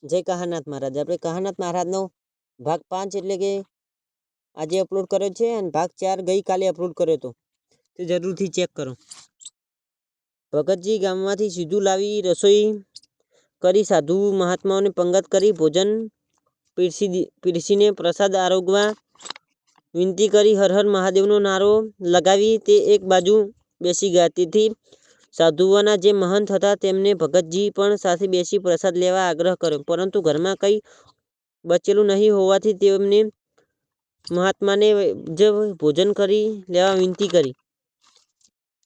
જય કહાનાથ મહારાજ। આપણે કહાનાથ મહારાજનો ભાગ 5 એટલે કે આજે અપલોડ કર્યો છે અને ભાગ 4 ગઈકાલે અપલોડ કર્યો હતો, તે જરૂરથી ચેક કરો। ભગતજી ગામમાંથી સીધું લાવી રસોઈ કરી સાધુ મહાત્માઓને પંગત કરી ભોજન પીરસીને પ્રસાદ આરોગવા વિનંતી કરી હર હર મહાદેવનો નારો લગાવી તે એક બાજુ બેસી ગયા। તેથી સાધુઓના જે મહંત હતા તેમને ભગતજી પણ સાથે બેસી પ્રસાદ લેવા આગ્રહ કર્યો, પરંતુ ઘરમાં કંઈ બચેલું નહીં હોવાથી તેમને મહાત્માને જ ભોજન કરી લેવા વિનંતી કરી।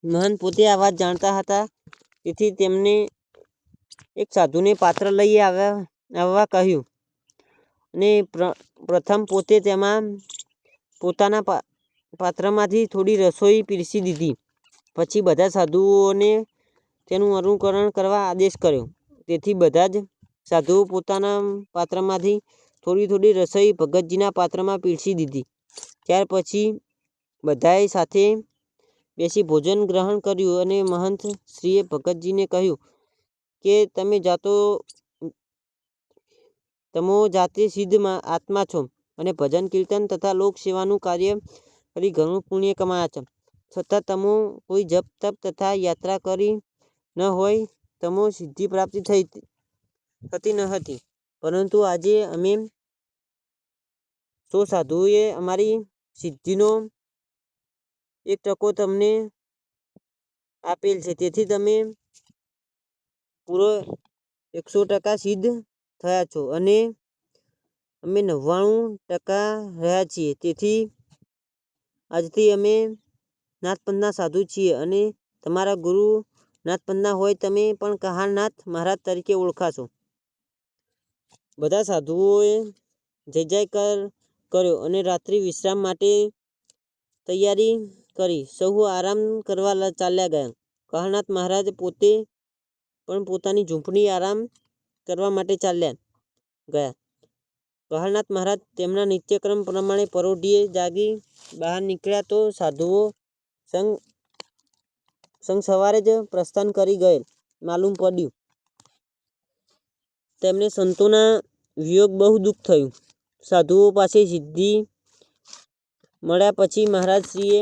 મહંત પોતે આ વાત જાણતા હતા, તેથી તેમને એક સાધુને પાત્ર લઈ આવવા કહ્યું અને પ્રથમ પોતે તેમાં પોતાના પાત્રમાંથી થોડી રસોઈ પીરસી દીધી। પછી બધા સાધુઓને તેનું અનુકરણ કરવા આદેશ કર્યો। તેથી બધા જ સાધુઓ પોતાના પાત્રમાંથી થોડી થોડી રસોઈ ભગતજીના પાત્રમાં પીરસી દીધી। ત્યાર પછી બધાએ સાથે બેસી ભોજન ગ્રહણ કર્યું અને મહંત શ્રીએ ભગતજીને કહ્યું કે તમો જાતે સિદ્ધ આત્મા છો અને ભજન કીર્તન તથા લોક સેવાનું કાર્ય કરી ઘણું પુણ્ય કમાયા છો, છતાં તમો કોઈ જપ તપ તથા યાત્રા કરી ન હોય, તમો સિદ્ધિ પ્રાપ્તિ થતી ન હતી। પરંતુ આજે અમે સાધુઓએ અમારી સિદ્ધિનો એક ટકો તમને આપેલ છે, તેથી તમે પૂરો 100% સિદ્ધ થયા છો અને અમે 99% રહ્યા છીએ। તેથી આજથી અમે નાથપંથના સાધુ છીએ અને તમારા ગુરુ નાથપંથના હોય તમે પણ કહાનાથ મહારાજ તરીકે ઓળખાશો। બધા સાધુઓએ જય જયકાર કર્યો અને રાત્રિ વિશ્રામ માટે તૈયારી કરી સહુ આરામ કરવા ચાલ્યા ગયા। કહાનાથ મહારાજ પોતે પણ પોતાની ઝૂંપડી આરામ કરવા માટે ચાલ્યા ગયા। કહાનાથ મહારાજ તેમના નિત્યક્રમ પ્રમાણે પરોઢિયે જાગી બહાર નીકળ્યા તો સાધુઓ સંગ સવારે જ પ્રસ્થાન કરી ગયેલ માલુમ પડ્યું। તેમને સંતોના વિયોગ બહુ દુઃખ થયું। સાધુઓ પાસે સિદ્ધિ મળ્યા પછી મહારાજશ્રીએ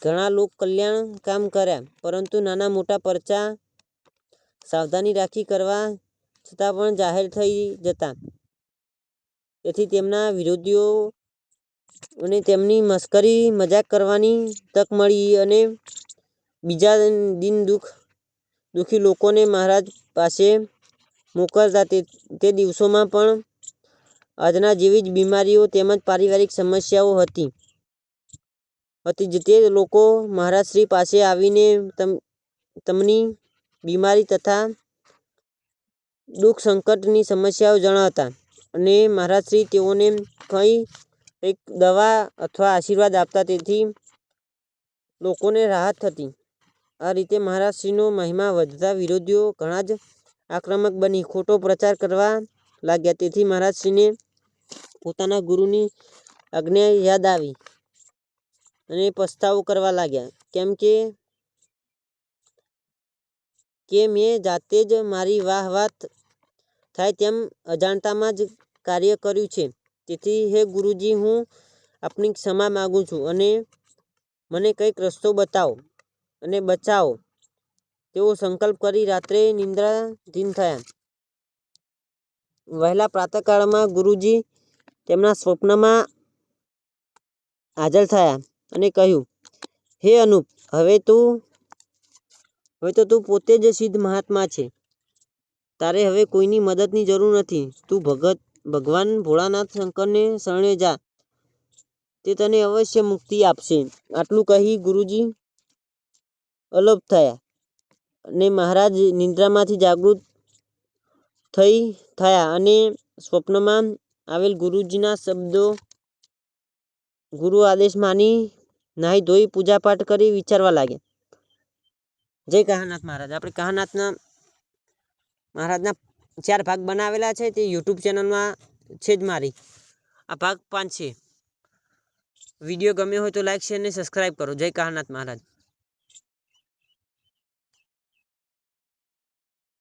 ઘણા લોક કલ્યાણ કામ કર્યા, પરંતુ નાના મોટા પરચા સાવધાની રાખી કરવા છતાં પણ જાહેર થઈ જતા। તેથી તેમના વિરોધીઓને તેમની મશ્કરી મજાક કરવાની તક મળી અને બીજા દિન દુઃખી લોકોને મહારાજ પાસે મોકલતા। તે દિવસોમાં પણ આજના જેવી જ બીમારીઓ તેમજ પારિવારિક સમસ્યાઓ હતી જ। તે લોકો મહારાજશ્રી પાસે આવીને તમની બીમારી તથા દુઃખ સંકટની સમસ્યાઓ જણાવતા અને મહારાજશ્રી તેઓને કંઈક દવા અથવા આશીર્વાદ આપતા, તેથી લોકોને રાહત થતી। આ રીતે મહારાજશ્રીનો મહિમા વધતા વિરોધીઓ ઘણા જ આક્રમક બની ખોટો પ્રચાર કરવા લાગ્યા। તેથી મહારાજશ્રીને પોતાના ગુરુની આજ્ઞા યાદ આવી અને પસ્તાવો કરવા લાગ્યા, કેમ કે મેં જાતે જ મારી વાહ થાય તેમ અજાણતામાં જ કાર્ય કર્યું છે। તેથી હે ગુરુજી, હું આપની ક્ષમા માગું છું અને મને કંઈક રસ્તો બતાવો અને બચાવો। તેઓ સંકલ્પ કરી રાત્રે નિદ્રાધીન થયા। વહેલા પ્રાતઃકાળમાં ગુરુજી તેમના સ્વપ્નમાં હાજર થયા અને કહ્યું, હે અનુપ, હવે તો તું પોતે જ સિદ્ધ મહાત્મા છે। તારે હવે કોઈની મદદની જરૂર નથી। તું ભગવાન ભોળાનાથ શંકરને શરણે જા, તે તને અવશ્ય મુક્તિ આપશે। આટલું કહી ગુરુજી અલોપ થયા અને મહારાજ નિદ્રામાંથી જાગૃત થયા અને સ્વપ્નમાં આવેલ ગુરુજીના શબ્દો ગુરુ આદેશ માની નાહી ધોઈ પૂજાપાઠ કરી વિચારવા લાગ્યા। જય કહાનાથ મહારાજ। આપણે કહાનાથ મહારાજના 4 ભાગ બનાવેલા છે, તે યુટ્યુબ ચેનલમાં છે જ મારી। આ ભાગ 5 છે। વિડીયો ગમ્યો હોય તો લાઈક શેર અને સબસ્ક્રાઈબ કરો। જય કહાનાથ મહારાજ।